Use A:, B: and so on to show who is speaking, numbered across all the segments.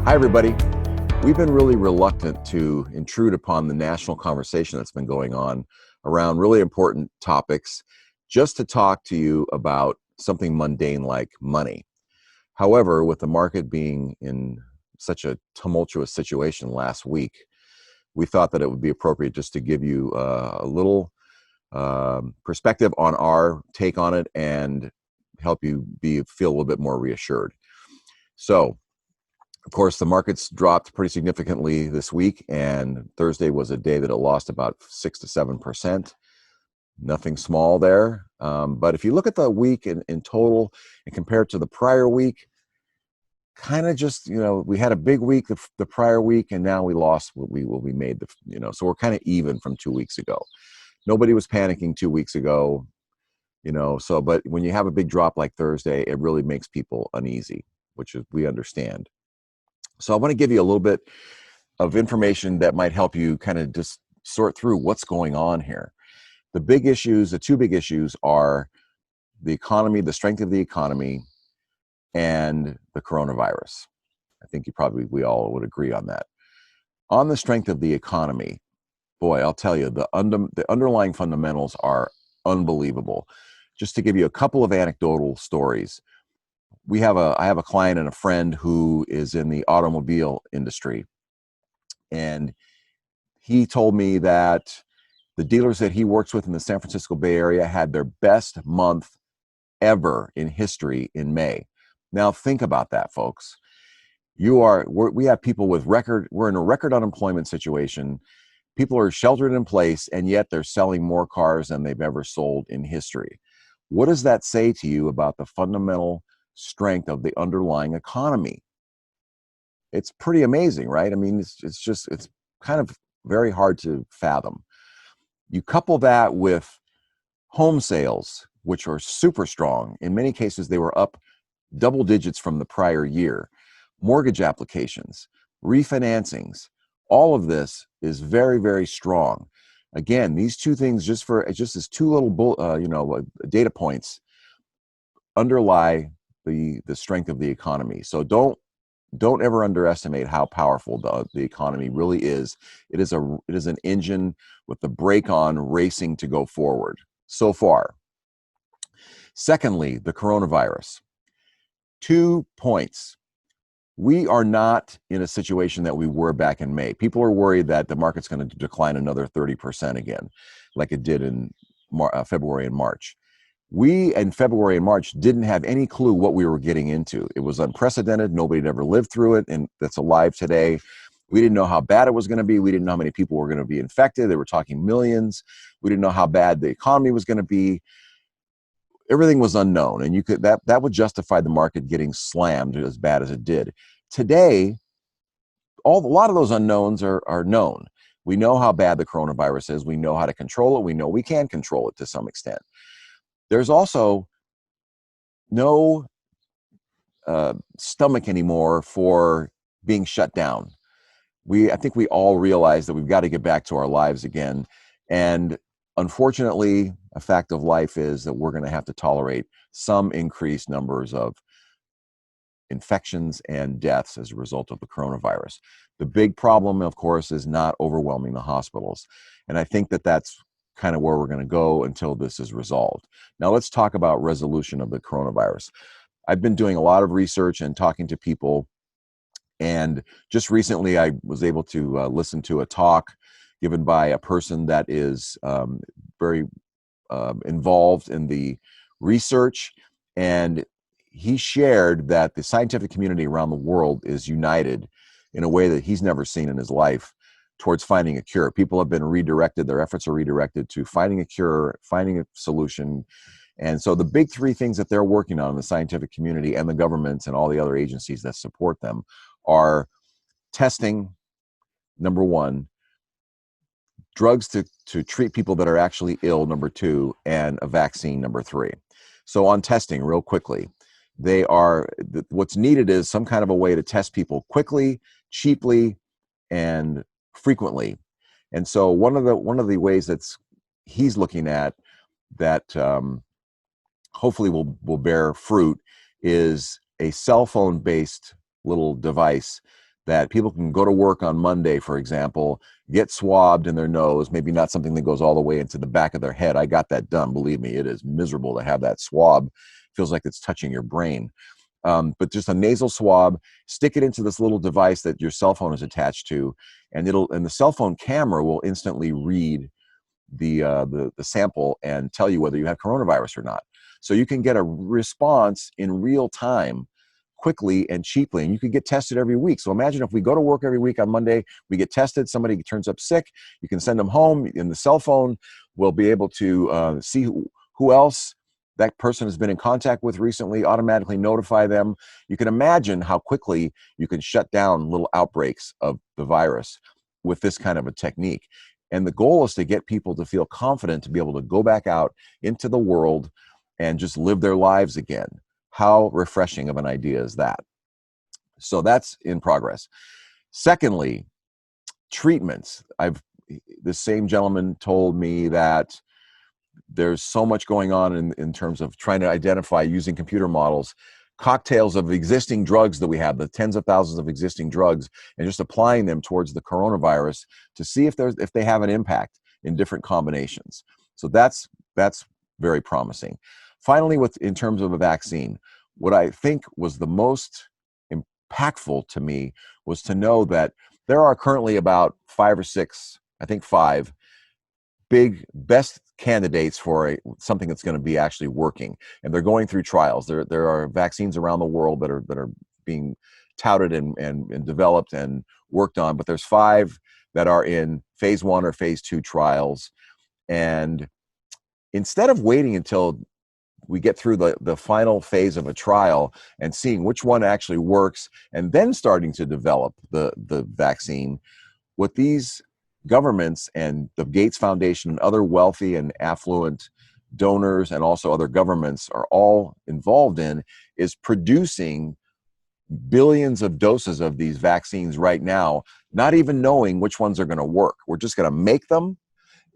A: Hi, everybody. We've been really reluctant to intrude upon the national conversation that's been going on around really important topics just to talk to you about something mundane like money. However, with the market being in such a tumultuous situation last week, we thought that it would be appropriate just to give you a little perspective on our take on it and help you feel a little bit more reassured. So, of course, the markets dropped pretty significantly this week, and Thursday was a day that it lost about 6 to 7%. Nothing small there. But if you look at the week in total and compare it to the prior week, kind of just, we had a big week the prior week, and now we lost what we made, so we're kind of even from 2 weeks ago. Nobody was panicking 2 weeks ago, but when you have a big drop like Thursday, it really makes people uneasy, which is, we understand. So I want to give you a little bit of information that might help you kind of just sort through what's going on here. The two big issues are the economy, the strength of the economy, and the coronavirus. I think we all would agree on that. On the strength of the economy, boy, I'll tell you, the underlying fundamentals are unbelievable. Just to give you a couple of anecdotal stories. I have a client and a friend who is in the automobile industry, and he told me that the dealers that he works with in the San Francisco Bay Area had their best month ever in history in May. Now think about that, folks. We have people with we're in a record unemployment situation. People are sheltered in place, and yet they're selling more cars than they've ever sold in history. What does that say to you about the fundamental strength of the underlying economy? It's pretty amazing, right? I mean, it's kind of very hard to fathom. You couple that with home sales, which are super strong. In many cases, they were up double digits from the prior year. Mortgage applications, refinancings, all of this is very, very strong. Again, these two things, just as two little data points, underlie the strength of the economy. So don't ever underestimate how powerful the economy really is. It is an engine with the brake on, racing to go forward so far. Secondly, the coronavirus. 2 points. We are not in a situation that we were back in May. People are worried that the market's going to decline another 30% again, like it did in February and March. We, in February and March, didn't have any clue what we were getting into. It was unprecedented. Nobody had ever lived through it, and that's alive today. We didn't know how bad it was going to be. We didn't know how many people were going to be infected. They were talking millions. We didn't know how bad the economy was going to be. Everything was unknown, and that would justify the market getting slammed as bad as it did. Today, a lot of those unknowns are known. We know how bad the coronavirus is. We know how to control it. We know we can control it to some extent. There's also no stomach anymore for being shut down. I think we all realize that we've got to get back to our lives again. And unfortunately, a fact of life is that we're going to have to tolerate some increased numbers of infections and deaths as a result of the coronavirus. The big problem, of course, is not overwhelming the hospitals. And I think that that's kind of where we're going to go until this is resolved. Now let's talk about resolution of the coronavirus. I've been doing a lot of research and talking to people, and just recently I was able to listen to a talk given by a person that is very involved in the research, and he shared that the scientific community around the world is united in a way that he's never seen in his life towards finding a cure. People have been redirected, their efforts are redirected to finding a cure, finding a solution. And so the big three things that they're working on in the scientific community and the governments and all the other agencies that support them are testing, number one, drugs to treat people that are actually ill, number two, and a vaccine, number three. So on testing, real quickly, what's needed is some kind of a way to test people quickly, cheaply, and frequently. And so one of the ways he's looking at that hopefully will bear fruit is a cell phone based little device that people can go to work on Monday, for example, get swabbed in their nose, maybe not something that goes all the way into the back of their head. I got that done. Believe me, it is miserable to have that swab. Feels like it's touching your brain. But just a nasal swab, stick it into this little device that your cell phone is attached to, and the cell phone camera will instantly read the sample and tell you whether you have coronavirus or not. So you can get a response in real time, quickly and cheaply, and you can get tested every week. So imagine if we go to work every week on Monday, we get tested, somebody turns up sick, you can send them home, and the cell phone will be able to see who else that person has been in contact with recently, automatically notify them. You can imagine how quickly you can shut down little outbreaks of the virus with this kind of a technique. And the goal is to get people to feel confident to be able to go back out into the world and just live their lives again. How refreshing of an idea is that? So that's in progress. Secondly, treatments. The same gentleman told me that there's so much going on in terms of trying to identify, using computer models, cocktails of existing drugs that we have, the tens of thousands of existing drugs, and just applying them towards the coronavirus to see if they have an impact in different combinations. So that's very promising. Finally, in terms of a vaccine, what I think was the most impactful to me was to know that there are currently about 5 or 6, I think 5, best candidates for something that's going to be actually working, and they're going through trials. There are vaccines around the world that are being touted and developed and worked on, but there's 5 that are in phase 1 or phase 2 trials. And instead of waiting until we get through the final phase of a trial and seeing which one actually works and then starting to develop the vaccine, what these governments and the Gates Foundation and other wealthy and affluent donors and also other governments are all involved in is producing billions of doses of these vaccines right now, not even knowing which ones are going to work. We're just going to make them,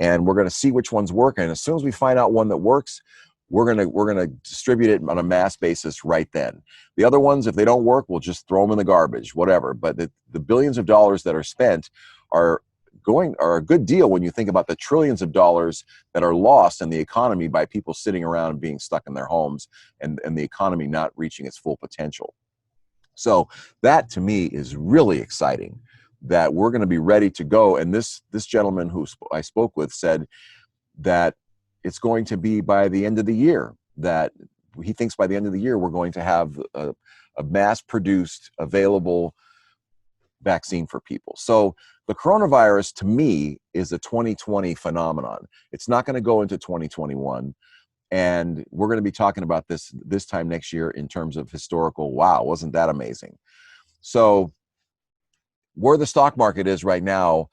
A: and we're going to see which ones work. And as soon as we find out one that works, we're going to distribute it on a mass basis right then. The other ones, if they don't work, we'll just throw them in the garbage, whatever. But the billions of dollars that are spent are a good deal when you think about the trillions of dollars that are lost in the economy by people sitting around and being stuck in their homes, and the economy not reaching its full potential. So that to me is really exciting, that we're going to be ready to go. And this gentleman who I spoke with said that it's going to be by the end of the year, that he thinks by the end of the year we're going to have a mass-produced, available vaccine for people. So the coronavirus, to me, is a 2020 phenomenon. It's not going to go into 2021. And we're going to be talking about this time next year in terms of historical, wow, wasn't that amazing? So where the stock market is right now,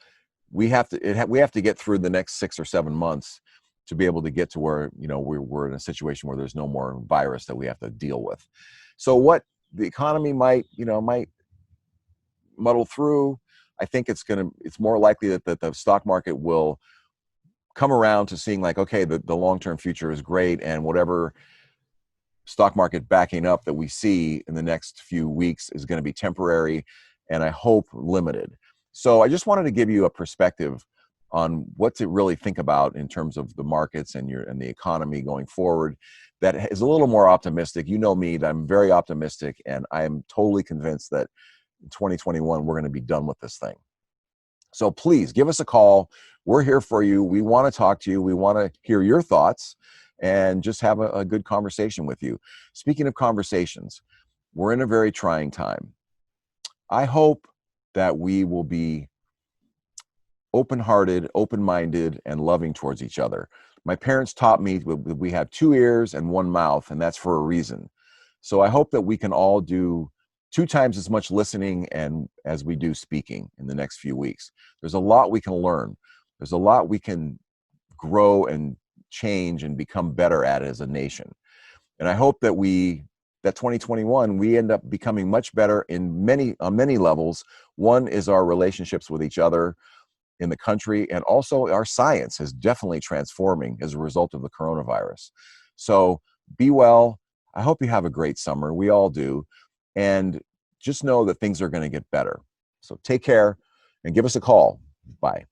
A: we have to get through the next 6 or 7 months to be able to get to where, we're in a situation where there's no more virus that we have to deal with. So what the economy might muddle through, I think it's more likely that the stock market will come around to seeing like, okay, the long-term future is great, and whatever stock market backing up that we see in the next few weeks is going to be temporary, and I hope limited. So I just wanted to give you a perspective on what to really think about in terms of the markets and the economy going forward that is a little more optimistic. You know me, that I'm very optimistic, and I am totally convinced that in 2021 we're going to be done with this thing. So please give us a call. We're here for you. We want to talk to you. We want to hear your thoughts and just have a good conversation with you. Speaking of conversations, we're in a very trying time. I hope that we will be open-hearted, open-minded, and loving towards each other. My parents taught me we have 2 ears and 1 mouth, and that's for a reason. So I hope that we can all do 2 times as much listening as we do speaking in the next few weeks. There's a lot we can learn. There's a lot we can grow and change and become better at as a nation. And I hope that 2021, we end up becoming much better on many levels. One is our relationships with each other in the country, and also our science is definitely transforming as a result of the coronavirus. So be well. I hope you have a great summer. We all do. And just know that things are going to get better. So take care and give us a call. Bye.